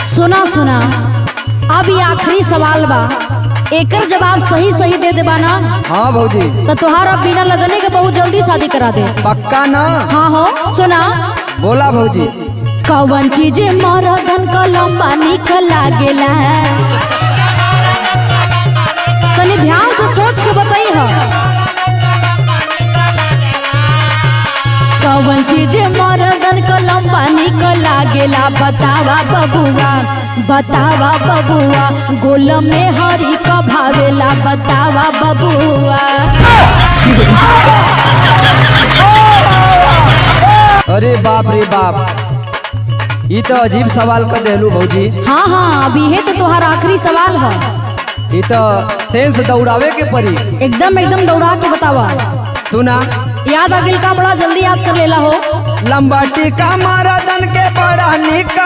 सुना सुना, अब ये आखिरी सवाल बा, एकर जवाब सही सही दे देबा ना। हाँ भौजी। तो तुहार अब बिना लगने के बहुत जल्दी शादी करा दे। पक्का ना? हाँ हो। सुना, बोला भौजी। कौन चीज मरदन का लंबा निकल लागेला, तनी ध्यान से सोच के बताई है। कौन चीज मरदन का लंबा निकल लागेला, बतावा बबुआ, बतावा बबुआ, गोल में हरी का भावेला, बतावा बबुआ। अरे बाप रे बाप, ये तो अजीब सवाल कर देलू भौजी। हाँ हाँ, अभी है तो तुम्हारा आखिरी सवाल है। ये तो सेंस दौड़ावे के परी। एकदम एकदम दौड़ा के बतावा। सुना, याद आ गिल का, बड़ा जल्दी याद कर लेला हो। लंबा टीका मरदन के बड़ा निकल